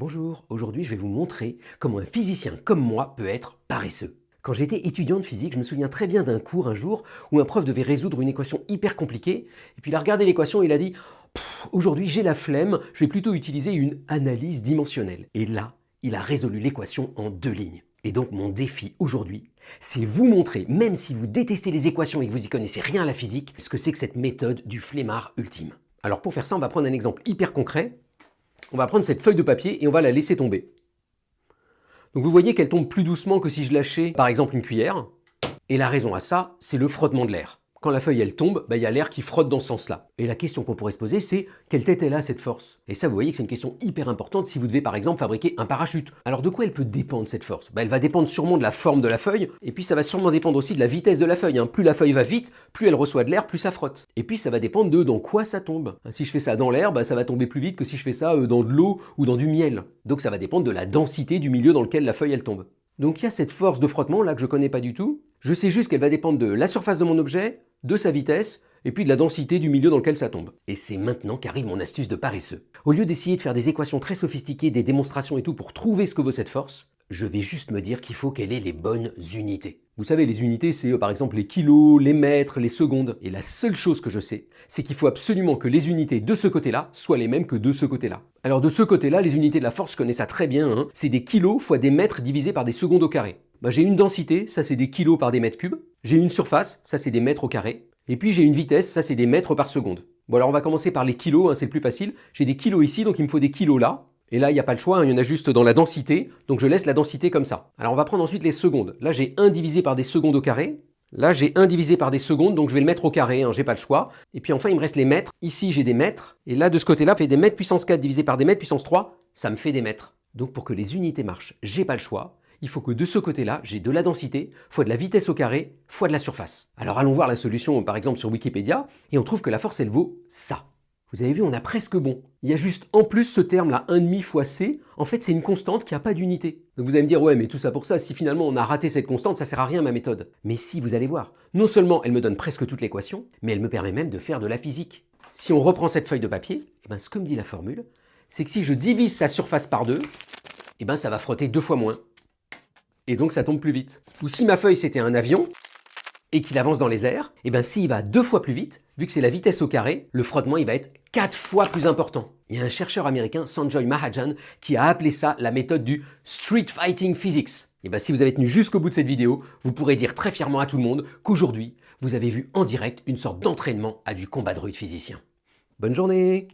Bonjour, aujourd'hui je vais vous montrer comment un physicien comme moi peut être paresseux. Quand j'étais étudiant de physique, je me souviens très bien d'un cours un jour où un prof devait résoudre une équation hyper compliquée, et puis il a regardé l'équation et il a dit « Aujourd'hui j'ai la flemme, je vais plutôt utiliser une analyse dimensionnelle ». Et là, il a résolu l'équation en 2 lignes. Et donc mon défi aujourd'hui, c'est vous montrer, même si vous détestez les équations et que vous y connaissez rien à la physique, ce que c'est que cette méthode du flemmard ultime. Alors pour faire ça, on va prendre un exemple hyper concret. On va prendre cette feuille de papier et on va la laisser tomber. Donc vous voyez qu'elle tombe plus doucement que si je lâchais par exemple une cuillère. Et la raison à ça, c'est le frottement de l'air. Quand la feuille elle tombe, il y a l'air qui frotte dans ce sens-là. Et la question qu'on pourrait se poser, c'est quelle tête elle a cette force? Et ça, vous voyez que c'est une question hyper importante si vous devez par exemple fabriquer un parachute. Alors de quoi elle peut dépendre cette force? Elle va dépendre sûrement de la forme de la feuille, et puis ça va sûrement dépendre aussi de la vitesse de la feuille. Plus la feuille va vite, plus elle reçoit de l'air, plus ça frotte. Et puis ça va dépendre de dans quoi ça tombe. Si je fais ça dans l'air, ça va tomber plus vite que si je fais ça dans de l'eau ou dans du miel. Donc ça va dépendre de la densité du milieu dans lequel la feuille elle tombe. Donc il y a cette force de frottement là que je connais pas du tout. Je sais juste qu'elle va dépendre de la surface de mon objet, de sa vitesse, et puis de la densité du milieu dans lequel ça tombe. Et c'est maintenant qu'arrive mon astuce de paresseux. Au lieu d'essayer de faire des équations très sophistiquées, des démonstrations et tout pour trouver ce que vaut cette force, je vais juste me dire qu'il faut qu'elle ait les bonnes unités. Vous savez, les unités, c'est par exemple les kilos, les mètres, les secondes. Et la seule chose que je sais, c'est qu'il faut absolument que les unités de ce côté-là soient les mêmes que de ce côté-là. Alors de ce côté-là, les unités de la force, je connais ça très bien, c'est des kilos fois des mètres divisés par des secondes au carré. J'ai une densité, ça c'est des kilos par des mètres cubes. J'ai une surface, ça c'est des mètres au carré. Et puis j'ai une vitesse, ça c'est des mètres par seconde. Bon alors on va commencer par les kilos, c'est le plus facile. J'ai des kilos ici, donc il me faut des kilos là. Et là, il n'y a pas le choix, il y en a juste dans la densité, donc je laisse la densité comme ça. Alors on va prendre ensuite les secondes. Là, j'ai 1 divisé par des secondes au carré. Là, j'ai 1 divisé par des secondes, donc je vais le mettre au carré, j'ai pas le choix. Et puis enfin, il me reste les mètres. Ici, j'ai des mètres. Et là, de ce côté-là, fait des mètres puissance 4 divisé par des mètres puissance 3, ça me fait des mètres. Donc pour que les unités marchent, j'ai pas le choix. Il faut que de ce côté-là, j'ai de la densité, fois de la vitesse au carré, fois de la surface. Alors allons voir la solution, par exemple, sur Wikipédia, et on trouve que la force, elle vaut ça. Vous avez vu, on a presque bon. Il y a juste en plus ce terme-là, 1,5 fois C, en fait c'est une constante qui n'a pas d'unité. Donc vous allez me dire, ouais mais tout ça pour ça, si finalement on a raté cette constante, ça sert à rien ma méthode. Mais si, vous allez voir, non seulement elle me donne presque toute l'équation, mais elle me permet même de faire de la physique. Si on reprend cette feuille de papier, ce que me dit la formule, c'est que si je divise sa surface par 2, ça va frotter 2 fois moins. Et donc ça tombe plus vite. Ou si ma feuille c'était un avion, et qu'il avance dans les airs, s'il va 2 fois plus vite, vu que c'est la vitesse au carré, le frottement il va être 4 fois plus important. Il y a un chercheur américain, Sanjoy Mahajan, qui a appelé ça la méthode du Street Fighting Physics. Si vous avez tenu jusqu'au bout de cette vidéo, vous pourrez dire très fièrement à tout le monde qu'aujourd'hui, vous avez vu en direct une sorte d'entraînement à du combat de rue de physicien. Bonne journée!